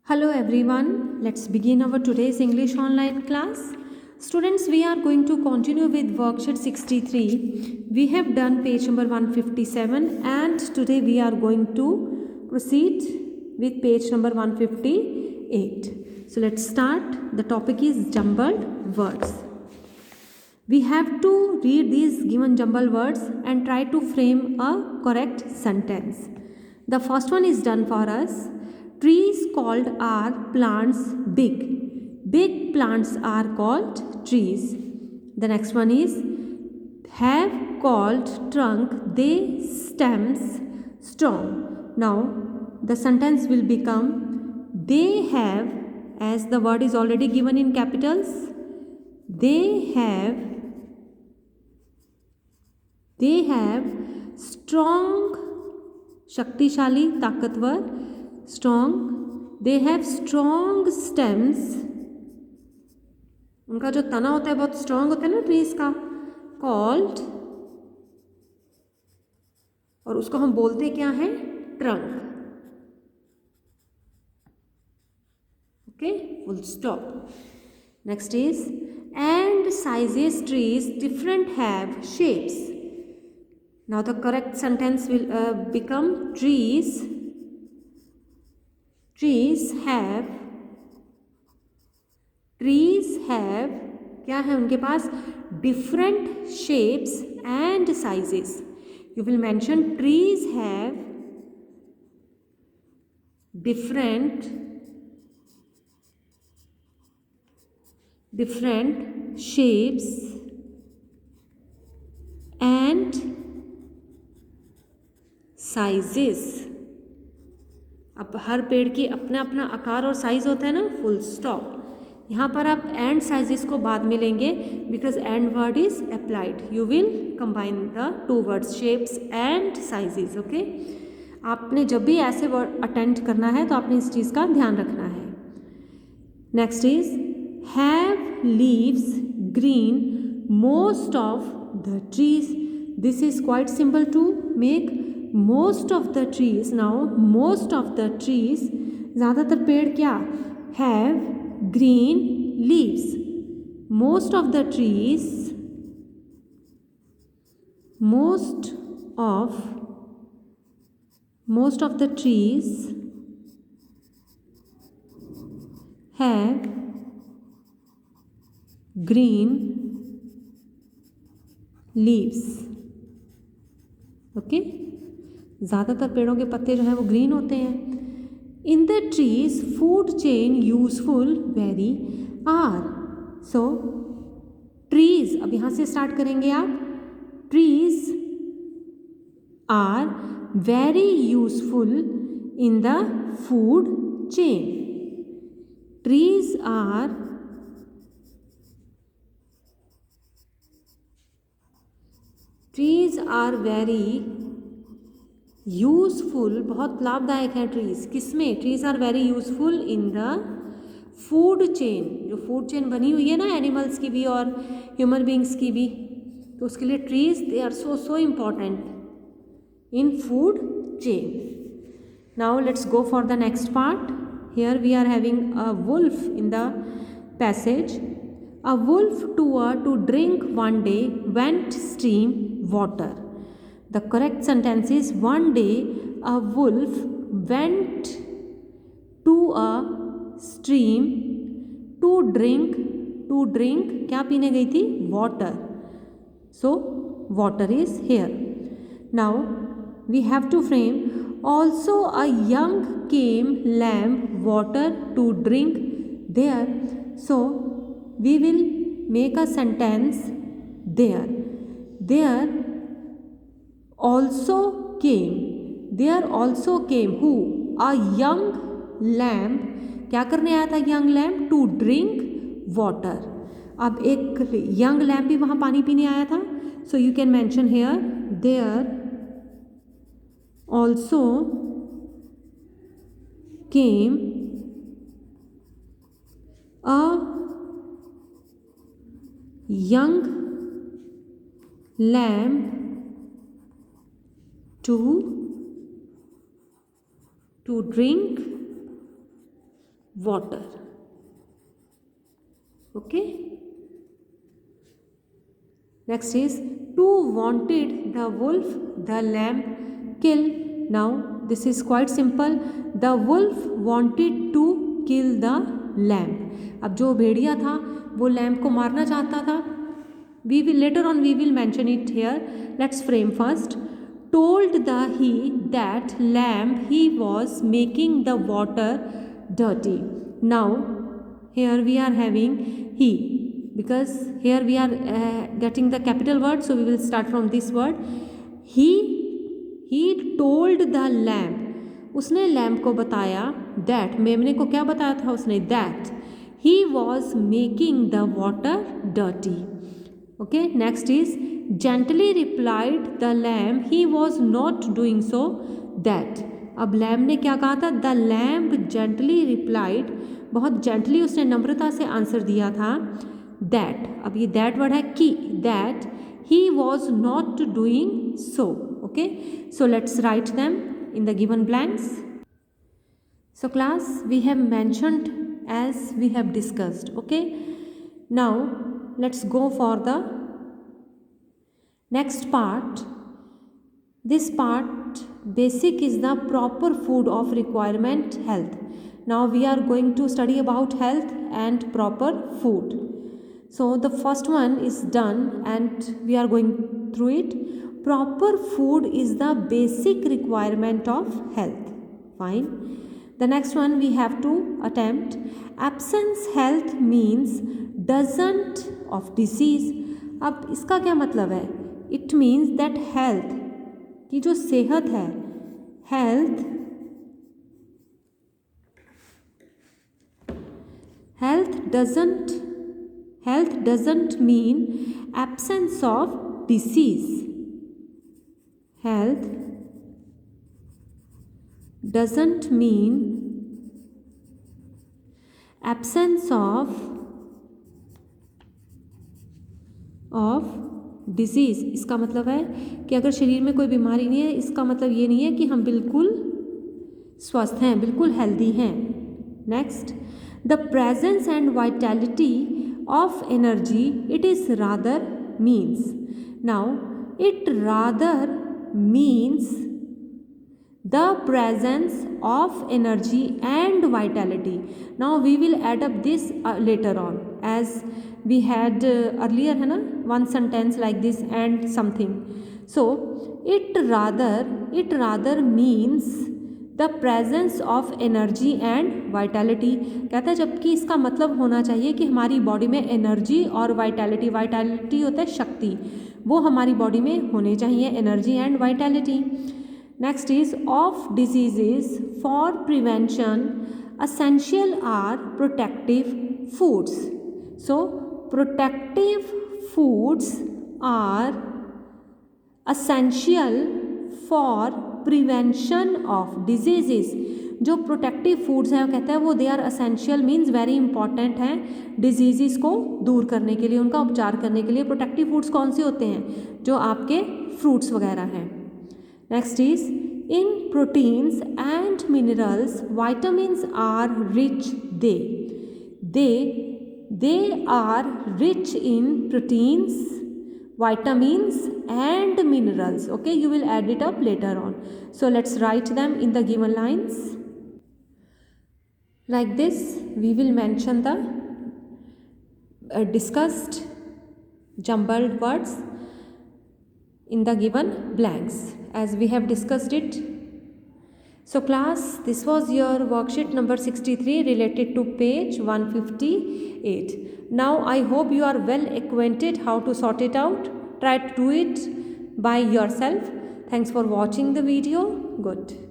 Hello everyone, let's begin our today's English online class. Students, we are going to continue with worksheet 63. We have done page number 157 and today we are going to proceed with page number 158. So let's start. The topic is jumbled words. We have to read these given jumbled words and try to frame a correct sentence. The first one is done for us. Trees called are plants big. Big plants are called trees. The next one is have called trunk they stems strong. Now the sentence will become they have, as the word is already given in capitals, they have strong, शक्तिशाली, ताकतवर, strong, they have strong stems, उनका जो तना होता है बहुत strong होता है ना trees का, called, और उसको हम बोलते क्या है, trunk. Okay, full stop. Next is and sizes trees different have shapes. Now the correct sentence will become trees have क्या है उनके पास different shapes and sizes. You will mention trees have different shapes and sizes. अब हर पेड़ की अपना अपना आकार और साइज होता है ना, फुल स्टॉप. यहाँ पर आप एंड साइजेस को बाद में लेंगे because and word is applied. You will combine the two words shapes and sizes. Okay, आपने जब भी ऐसे वर्ड अटेंड करना है तो आपने इस चीज़ का ध्यान रखना है. Next is have leaves green most of the trees. This is quite simple to make. Most of the trees, now most of the trees, ज़्यादातर पेड़ क्या have green leaves. Most of the trees, most of the trees have green leaves. Okay, ज़्यादातर पेड़ों के पत्ते जो हैं वो ग्रीन होते हैं. In the trees food chain useful very are. So trees, अब यहाँ से स्टार्ट करेंगे आप. Trees are very useful in the food chain. Trees are very useful, बहुत लाभदायक है ट्रीज. किसमें? Trees are very useful in the food chain. जो फूड चेन बनी हुई है ना एनिमल्स की भी और ह्यूमन बींग्स की भी, तो उसके लिए trees they are so important in food chain. Now let's go for the next part. Here we are having a wolf in the passage. A wolf to drink one day went stream water. The correct sentence is one day a wolf went to a stream to drink क्या पीने गई थी? Water. So water is here. Now we have to frame also a young came lamb water to drink there. So we will make a sentence there. There also came who? A young lamb. क्या करने आया था young lamb? To drink water. अब एक young lamb भी वहाँ पानी पीने आया था. So you can mention here there also came a young lamb to drink water. Okay. Next is, two wanted the wolf the lamb kill. Now this is quite simple. The wolf wanted to kill the lamb. अब जो भेड़िया था वो lamp को मारना चाहता था. We will later on we will mention it here. Let's frame first. Told the he that lamb he was making the water dirty. Now here we are having he, because here we are getting the capital word, so we will start from this word. He told the lamb, उसने lamp को बताया, that मेमने को क्या बताया था उसने, that he was making the water dirty. Okay, next is, gently replied the lamb he was not doing so that. अब लैम्प ने क्या कहा था, the lamb gently replied, बहुत gently उसने नम्रता से आंसर दिया था, that. अब ये that वर्ड है कि, that he was not doing so. Okay, so let's write them in the given blanks. So class, we have mentioned as we have discussed. Okay, now let's go for the next part. This part basic is the proper food of requirement health. Now we are going to study about health and proper food. So the first one is done and we are going through it. Proper food is the basic requirement of health. Fine. The next one we have to attempt. Absence health means doesn't of disease. अब इसका क्या मतलब है? It means that health की जो सेहत है, health doesn't mean absence of disease. Health doesn't mean absence of disease. इसका मतलब है कि अगर शरीर में कोई बीमारी नहीं है, इसका मतलब ये नहीं है कि हम बिल्कुल स्वस्थ हैं, बिल्कुल हेल्दी हैं. Next, the presence and vitality of energy it is rather means. Now it rather means the presence of energy and vitality. Now we will add up this later on, as we had earlier है ना, one sentence like this and something. So it rather means the presence of energy and vitality. कहता है जबकि इसका मतलब होना चाहिए कि हमारी बॉडी में एनर्जी और वाइटैलिटी होता है शक्ति, वो हमारी बॉडी में होने चाहिए, energy and vitality. Next is, of diseases for prevention essential are protective foods. So protective foods are essential for prevention of diseases. जो प्रोटेक्टिव फूड्स हैं वो कहता है वो they are essential means very important हैं डिजीज़ को दूर करने के लिए, उनका उपचार करने के लिए. प्रोटेक्टिव फूड्स कौन से होते हैं? जो आपके फ्रूट्स वगैरह हैं. Next is, in proteins and minerals, vitamins are rich. They are rich in proteins, vitamins and minerals. Okay, you will add it up later on. So let's write them in the given lines. Like this, we will mention the discussed jumbled words in the given blanks as we have discussed it. So class, this was your worksheet number 63 related to page 158. Now I hope you are well acquainted how to sort it out. Try to do it by yourself. Thanks for watching the video. Good.